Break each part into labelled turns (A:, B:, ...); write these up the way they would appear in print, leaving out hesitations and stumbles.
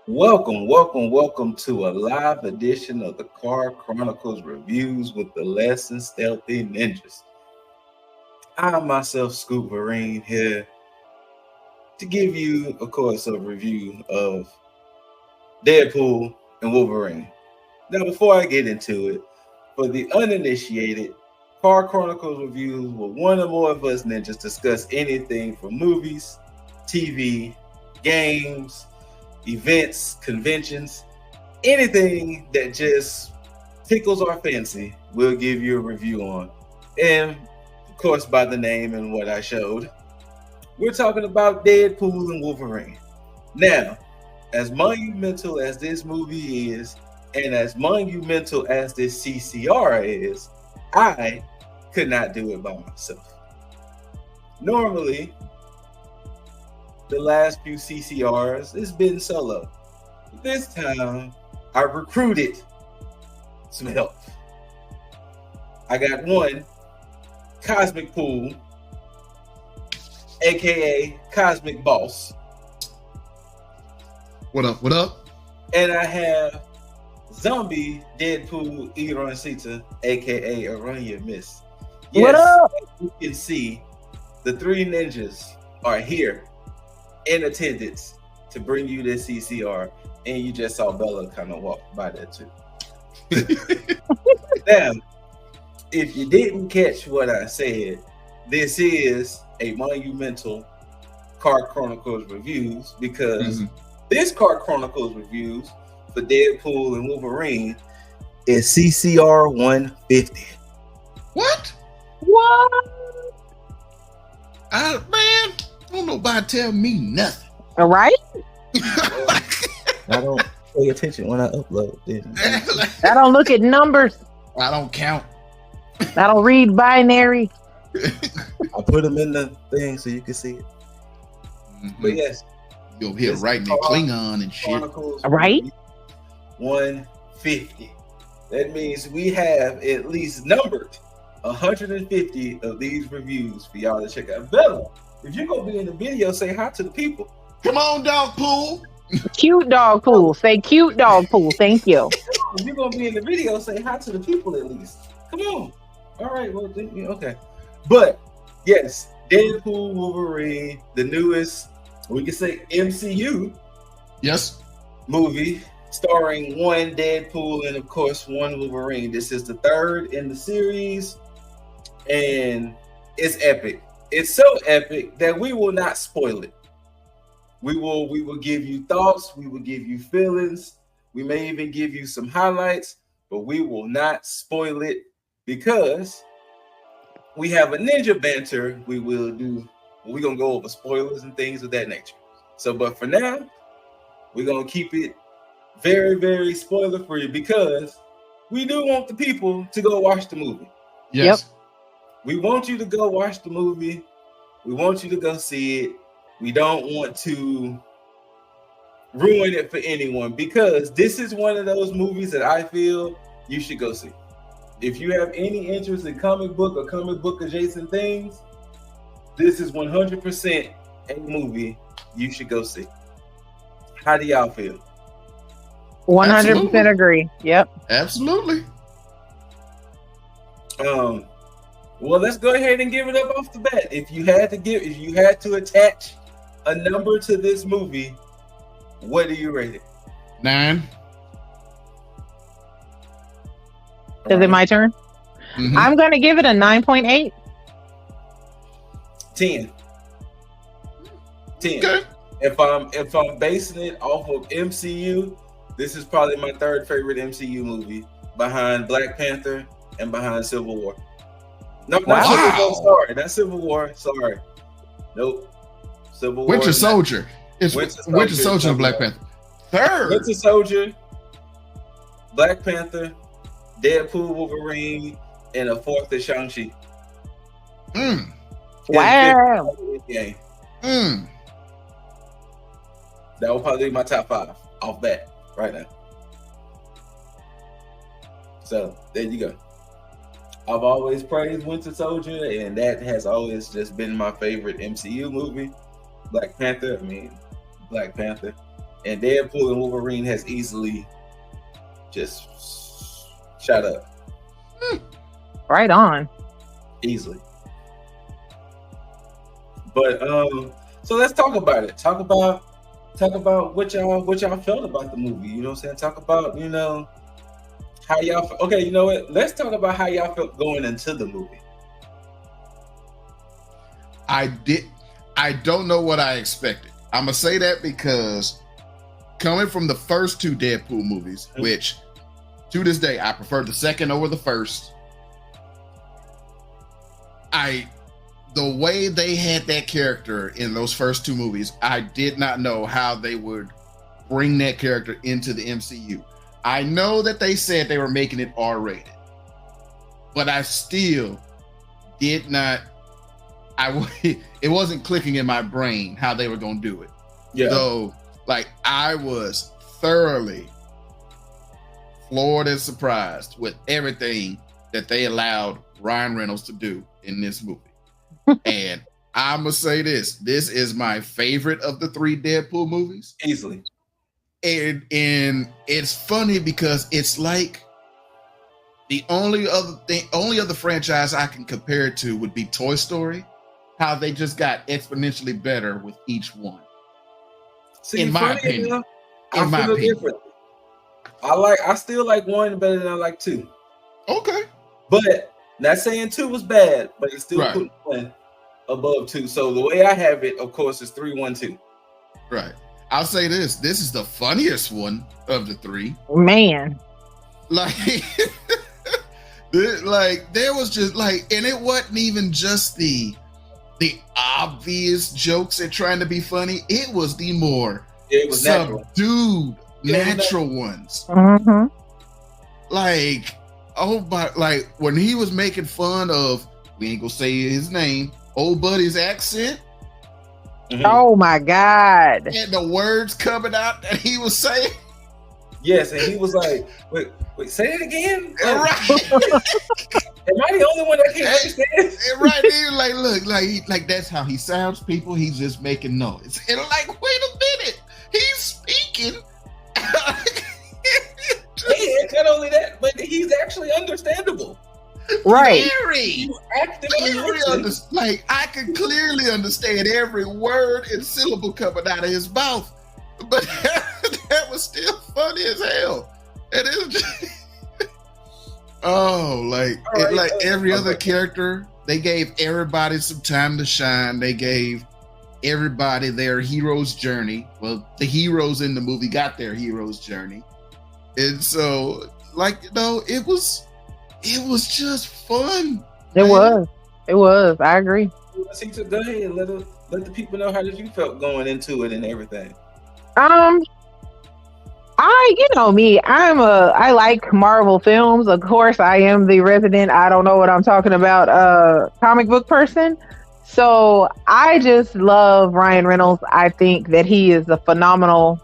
A: Welcome to a live edition of the Chronicles reviews with the Less Than Stealthy Ninjas. I myself, Scoop Wolverine, here to give you, of course, a review of Deadpool and Wolverine. Now, before I get into it, for the uninitiated, Chronicles reviews where one or more of us ninjas discuss anything from movies, TV, games, events, conventions, anything that just tickles our fancy, we'll give you a review on. And of course, by the name and what I showed, we're talking about Deadpool and Wolverine. Now, as monumental as this movie is, and as monumental as this CCR is, I could not do it by myself. Normally, the last few CCRs, it's been solo. This time, I recruited some help. I got one, Cosmic Pool, aka Cosmic Boss.
B: What up?
A: And I have Zombie Deadpool Ironcita, aka Aranya Miss. Yes,
C: what up?
A: You can see the three ninjas are here in attendance to bring you this CCR, and you just saw Bella kind of walk by that too. Now, if you didn't catch what I said, this is a monumental Chronicles reviews because this Chronicles reviews for Deadpool and Wolverine is CCR 150.
B: What? Man, don't nobody tell me nothing.
C: All right.
A: I don't pay attention when I upload.
C: I don't look at numbers.
B: I don't count.
C: I don't read binary.
A: I put them in the thing so you can see it. But yes,
B: you over here writing in Klingon and shit.
A: Chronicles
C: right?
A: 150. That means we have at least numbered 150 of these reviews for y'all to check out. Bella, if you're gonna be in the video, say hi to the people.
B: Come on, dog pool.
C: Cute dog pool. Say cute dog pool. Thank you.
A: If you're gonna be in the video, say hi to the people at least. Come on. All right. Well, okay. But yes, Deadpool Wolverine, the newest, we can say MCU,
B: yes,
A: movie starring one Deadpool and of course one Wolverine. This is the third in the series, and it's epic. It's so epic that we will not spoil it. We will give you thoughts, we will give you feelings, we may even give you some highlights, but we will not spoil it because we have a ninja banter. We're gonna go over spoilers and things of that nature. So, but for now, we're gonna keep it very, very spoiler free because we do want the people to go watch the movie.
B: Yes.
C: Yep.
A: We want you to go watch the movie. We want you to go see it. We don't want to ruin it for anyone because this is one of those movies that I feel you should go see. If you have any interest in comic book or comic book adjacent things, this is 100% a movie you should go see. How do y'all feel?
C: 100% agree. Yep.
B: Absolutely.
A: Well, let's go ahead and give it up off the bat. If you had to attach a number to this movie, what do you rate it?
B: 9.
C: Is it my turn? I'm going to give it a 9.8.
A: 10.
B: Okay.
A: If I'm basing it off of MCU, this is probably my third favorite MCU movie behind Black Panther and behind Civil War. No, not Civil War. Sorry, not Civil War. Sorry. Nope. Civil War.
B: Winter Soldier. It's Winter Soldier and Black Panther. Third.
A: Winter Soldier, Black Panther, Deadpool, Wolverine, and a fourth is Shang-Chi.
C: Wow.
A: That will probably be my top 5 off bat right now. So there you go. I've always praised Winter Soldier, and that has always just been my favorite MCU movie. Black Panther. and Deadpool and Wolverine has easily just shot up.
C: Right on.
A: Easily. But so let's talk about it. Talk about what y'all felt about the movie. You know what I'm saying? Talk about, you know, how y'all felt. Okay, you know what? Let's talk about how y'all felt going into the movie.
B: I don't know what I expected. I'm gonna say that because coming from the first two Deadpool movies, which to this day I prefer the second over the first. The way they had that character in those first two movies, I did not know how they would bring that character into the MCU. I know that they said they were making it R-rated, but I still did not. It wasn't clicking in my brain how they were going to do it.
A: Yeah.
B: So, like, I was thoroughly floored and surprised with everything that they allowed Ryan Reynolds to do in this movie. And I'm gonna say this is my favorite of the three Deadpool movies.
A: Easily.
B: And it's funny because it's like the only other franchise I can compare it to would be Toy Story, how they just got exponentially better with each one.
A: See,
B: in my opinion.
A: Different. I still like one better than I like two.
B: Okay.
A: But not saying two was bad, but it's still
B: right.
A: putting one above two. So the way I have it, of course, is 3-1-2.
B: Right. I'll say this is the funniest one of the three.
C: Man.
B: Like, there was just like, and it wasn't even just the obvious jokes and trying to be funny. It was the more subdued, natural ones.
C: Mm-hmm.
B: Like, like when he was making fun of, we ain't gonna say his name, old buddy's accent.
C: Mm-hmm. Oh my God.
B: And the words coming out that he was saying.
A: Yes, and he was like, wait, say it again?
B: Right.
A: Am I the only one that can't understand?
B: Right. He was like, look, like that's how he sounds, people. He's just making noise. And like, wait a minute. He's speaking.
A: Yeah, not only that, but he's actually understandable.
C: Right.
B: Like, I can clearly understand every word and syllable coming out of his mouth. But that was still funny as hell. And it was just, every other character, they gave everybody some time to shine. They gave everybody their hero's journey. Well, the heroes in the movie got their hero's journey. And so, like, you know, it was just fun.
C: It was. I agree.
A: Go ahead and let the people know how did you felt going into it and everything.
C: You know me, I like Marvel films. Of course, I am the resident, I don't know what I'm talking about, comic book person. So I just love Ryan Reynolds. I think that he is a phenomenal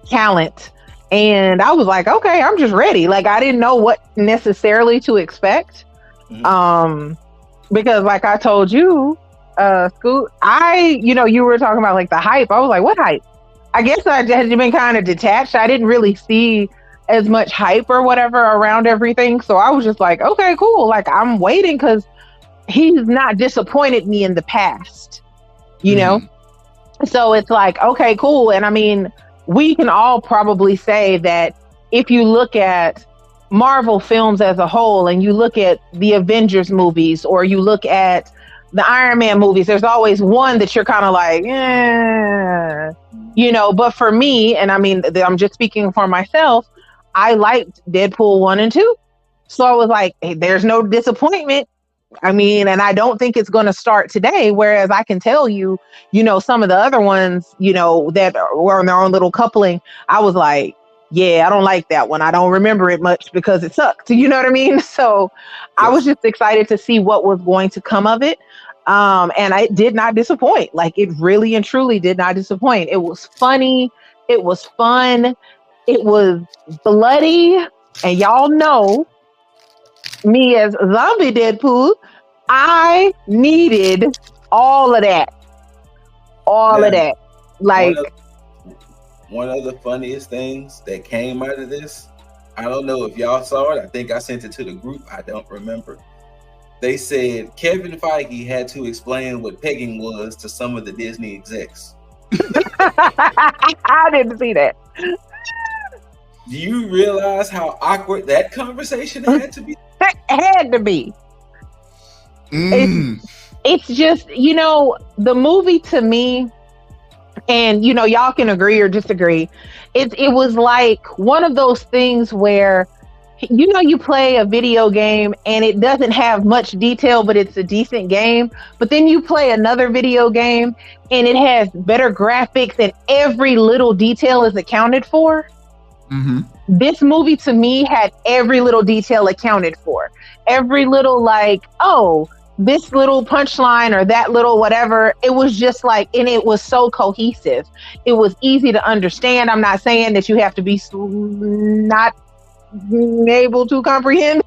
C: talent. And I was like, okay, I'm just ready. Like, I didn't know what necessarily to expect. Mm-hmm. Because like I told you, Scoot, you were talking about like the hype. I was like, what hype? I guess I had been kind of detached. I didn't really see as much hype or whatever around everything. So I was just like, okay, cool. Like, I'm waiting because he's not disappointed me in the past, you know? So it's like, okay, cool. And I mean, we can all probably say that if you look at Marvel films as a whole and you look at the Avengers movies or you look at the Iron Man movies, there's always one that you're kind of like, you know, but for me, and I mean, I'm just speaking for myself, I liked Deadpool 1 and 2. So I was like, hey, there's no disappointment. I mean, and I don't think it's going to start today. Whereas I can tell you, you know, some of the other ones, you know, that were in their own little coupling, I was like, yeah, I don't like that one. I don't remember it much because it sucked. You know what I mean? So yes. I was just excited to see what was going to come of it. And it did not disappoint. Like, it really and truly did not disappoint. It was funny. It was fun. It was bloody. And y'all know me as zombie Deadpool, I needed all of that. All of that. Like,
A: one of the funniest things that came out of this, I don't know if y'all saw it. I think I sent it to the group. I don't remember. They said Kevin Feige had to explain what pegging was to some of the Disney execs.
C: I didn't see that.
A: Do you realize how awkward that conversation had to be?
C: It had to be. It's just, the movie to me, and y'all can agree or disagree. It was like one of those things where, you play a video game and it doesn't have much detail, but it's a decent game. But then you play another video game and it has better graphics and every little detail is accounted for.
B: Mm-hmm.
C: This movie to me had every little detail accounted for. Every little this little punchline or that little whatever. It was just like, and it was so cohesive. It was easy to understand. I'm not saying that you have to be not able to comprehend,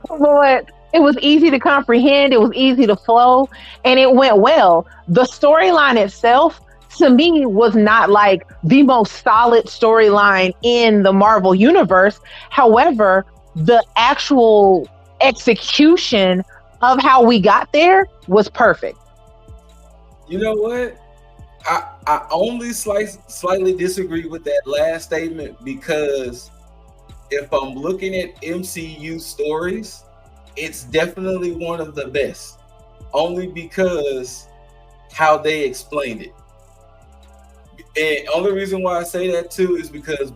C: but it was easy to comprehend. It was easy to flow, and it went well. The storyline itself, to me, was not like the most solid storyline in the Marvel universe. However, the actual execution of how we got there was perfect.
A: You know what? I only slightly disagree with that last statement, because if I'm looking at MCU stories, it's definitely one of the best, only because how they explained it. And only reason why I say that too is because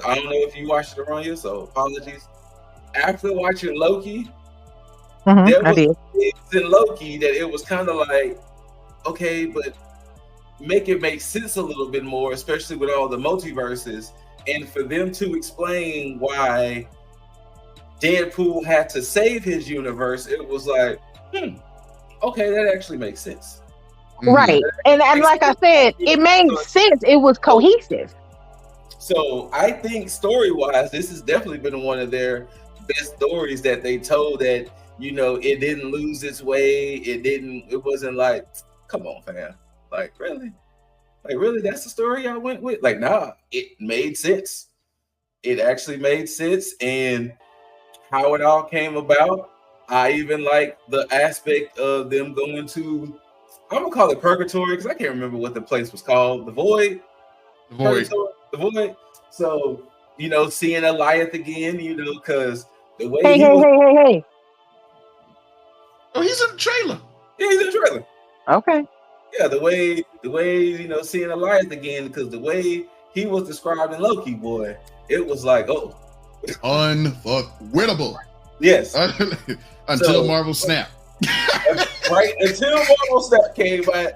A: I don't know if you watched it around here, so apologies. After watching Loki, there was things in Loki that it was kind of like, okay, but make it make sense a little bit more, especially with all the multiverses. And for them to explain why Deadpool had to save his universe, it was like, okay, that actually makes sense.
C: Right. And like I said, it made sense. It was cohesive.
A: So I think story-wise, this has definitely been one of their best stories that they told, that, it didn't lose its way. It wasn't like, come on, fam. Like, really? That's the story I went with? Like, nah, it made sense. It actually made sense. And how it all came about, I even like the aspect of them going to, I'm gonna call it purgatory, because I can't remember what the place was called. The Void. The Void. So, seeing Eliath again, because the way
C: Hey.
B: Oh, he's in the trailer.
A: Yeah, he's in the trailer.
C: Okay.
A: Yeah, the way seeing Elias again, because the way he was described in Loki, boy, it was like, oh,
B: unfuckwinnable.
A: Yes.
B: Until Marvel Snap.
A: Right, until Marvel Snap came out,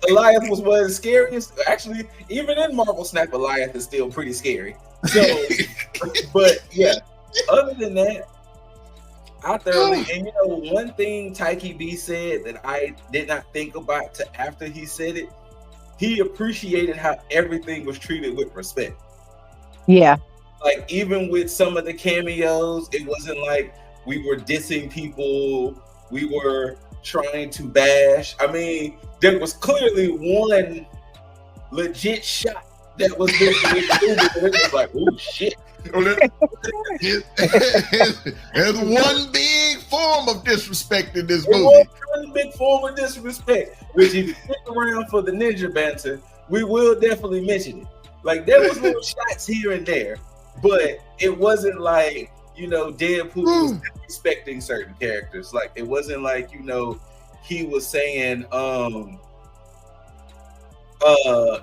A: Elias was one of the scariest. Actually, even in Marvel Snap, Elias is still pretty scary. So, but yeah, other than that, I thoroughly, and one thing Taiki B said that I did not think about to after he said it, he appreciated how everything was treated with respect.
C: Yeah.
A: Like, even with some of the cameos, it wasn't like we were dissing people, we were trying to bash. I mean, there was clearly one legit shot that was missing. It was like, oh shit.
B: There's one big form of disrespect in this movie.
A: One big form of disrespect, which if you stick around for the ninja banter, we will definitely mention it. Like, there was little shots here and there, but it wasn't like, Deadpool was disrespecting certain characters. Like, it wasn't like, he was saying,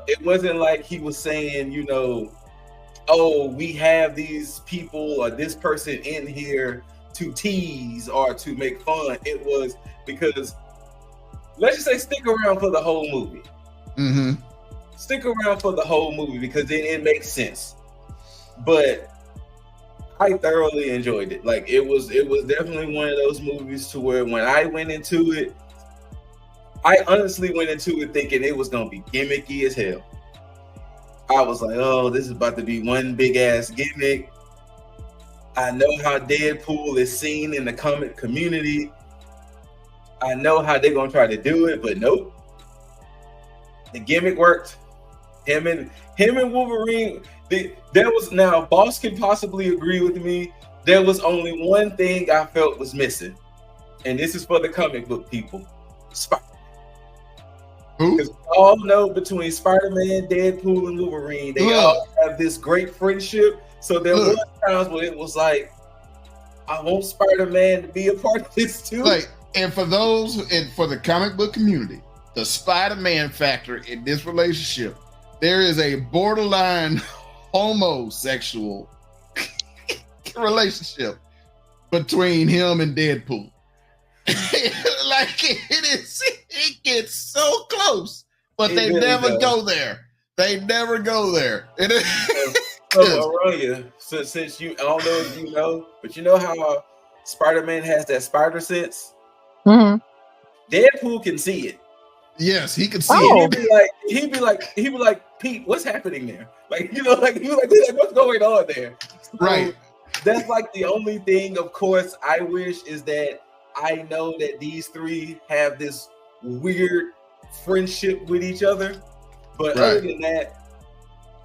A: it wasn't like he was saying, oh, we have these people or this person in here to tease or to make fun. It was because, let's just say, stick around for the whole movie.
B: Mm-hmm.
A: Stick around for the whole movie, because then it makes sense. But I thoroughly enjoyed it. Like, it was definitely one of those movies to where when I went into it, I honestly went into it thinking it was going to be gimmicky as hell. I was like, oh, this is about to be one big ass gimmick. I know how Deadpool is seen in the comic community. I know how they're going to try to do it, but nope. The gimmick worked. Him and Wolverine. There was, now Boss can possibly agree with me. There was only one thing I felt was missing, and this is for the comic book people. Spider.
B: Who?
A: Because we all know between Spider-Man, Deadpool, and Wolverine, they all have this great friendship. So there was times where it was like, I want Spider-Man to be a part of this too.
B: Like, and for those, and for the comic book community, the Spider-Man factor in this relationship, there is a borderline homosexual relationship between him and Deadpool. Like it gets so close, but they really never go there. They never go there.
A: So since you, I don't know if you know, but you know how Spider-Man has that spider sense?
C: Mm-hmm.
A: Deadpool can see it.
B: Yes, he can see it.
A: He'd be like, Pete, what's happening there? Like, you know, like he's like, what's going on there? So
B: right.
A: That's like the only thing, of course, I wish is that I know that these three have this weird friendship with each other. But other than that,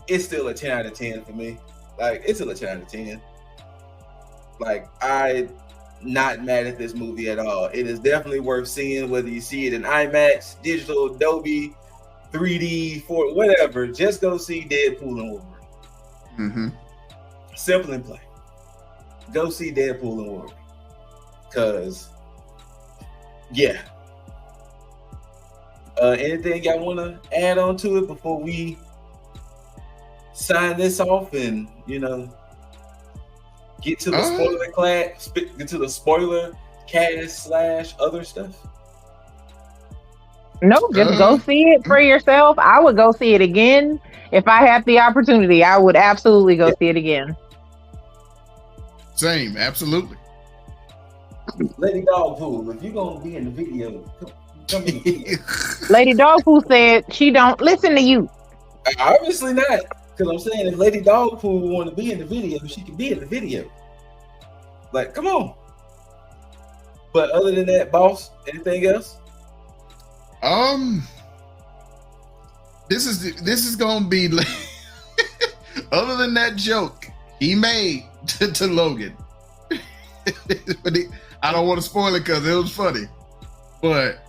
A: it's still a 10 out of 10 for me. Like, it's still a 10 out of 10. Like, I'm not mad at this movie at all. It is definitely worth seeing, whether you see it in IMAX, digital, Dolby, 3D, 4, whatever. Just go see Deadpool and Wolverine.
B: Mm-hmm.
A: Simple and plain. Go see Deadpool and Wolverine. Because, yeah. Anything y'all want to add on to it before we sign this off and, you know, get to the spoiler class, get to the spoiler cast / other stuff?
C: No, just go see it for yourself. I would go see it again. If I had the opportunity, I would absolutely go see it again.
B: Same, absolutely.
A: Lady Dogpool, if you're going to be in the video, come in the video.
C: Lady Dogpool said she don't listen to you.
A: Obviously not. Because I'm saying if Lady Dogpool want to be in the video, she can be in the video. Like, come on. But other than that, boss, anything else?
B: This is gonna be like, other than that joke he made to Logan. But I don't want to spoil it because it was funny. But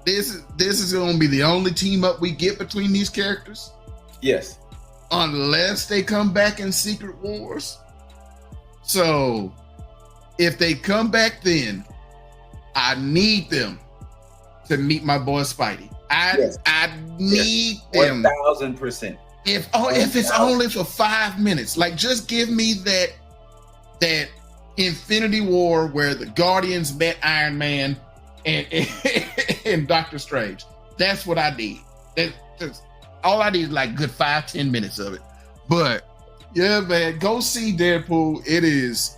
B: this is gonna be the only team up we get between these characters.
A: Yes.
B: Unless they come back in Secret Wars. So if they come back then, I need them to meet my boy Spidey. I need them
A: 1000%.
B: If it's only for 5 minutes, like just give me that Infinity War where the Guardians met Iron Man and Doctor Strange. That's what I need. That's all I need is like good 5-10 minutes of it. But yeah, man, go see Deadpool. It is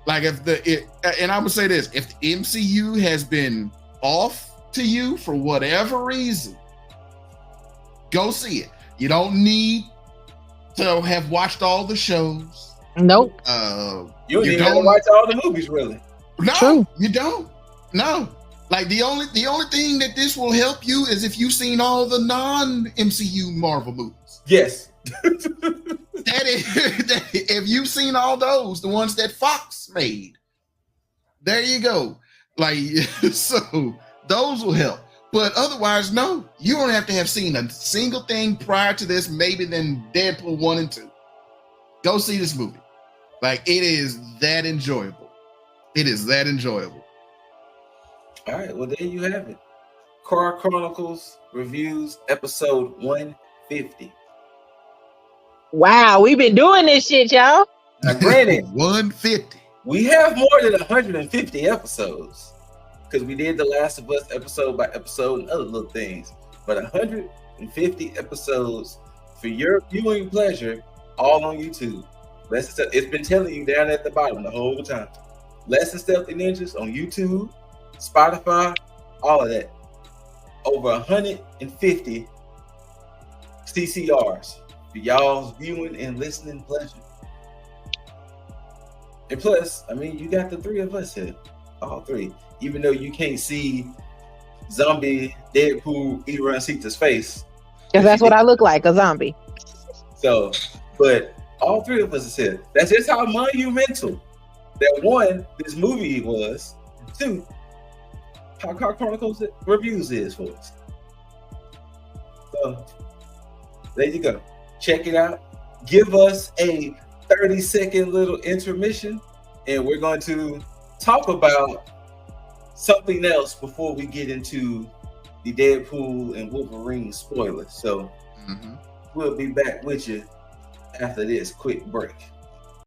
B: like and I would say this: if the MCU has been off to you for whatever reason, go see it. You don't need to have watched all the shows.
C: Nope.
A: You don't even watch all the movies, really.
B: No,
C: True.
B: You don't. No. Like the only thing that this will help you is if you've seen all the non-MCU Marvel movies.
A: Yes.
B: If you've seen all those, the ones that Fox made, there you go. Like, so those will help. But otherwise, no, you don't have to have seen a single thing prior to this, maybe than Deadpool 1 and 2. Go see this movie. Like, it is that enjoyable. It is that enjoyable.
A: All right, well, there you have it. Car Chronicles Reviews, episode 150.
C: Wow, we've been doing this shit, y'all.
A: Now, granted,
B: 150.
A: We have more than 150 episodes because we did The Last of Us episode by episode and other little things. But 150 episodes for your viewing pleasure, all on YouTube. It's been telling you down at the bottom the whole time. Less Than Stealthy Ninjas on YouTube, Spotify, all of that. Over 150 CCRs for y'all's viewing and listening pleasure. And plus, I mean, you got the three of us here, all three. Even though you can't see zombie Deadpool Elon Sita's face,
C: Because that's what I look like, a zombie.
A: So, but all three of us said that's just how monumental that one, this movie was, two, how Car Chronicles reviews is for us. So there you go. Check it out. Give us a 30-second little intermission, and we're going to talk about something else before we get into the Deadpool and Wolverine spoilers. So we'll be back with you after this quick break.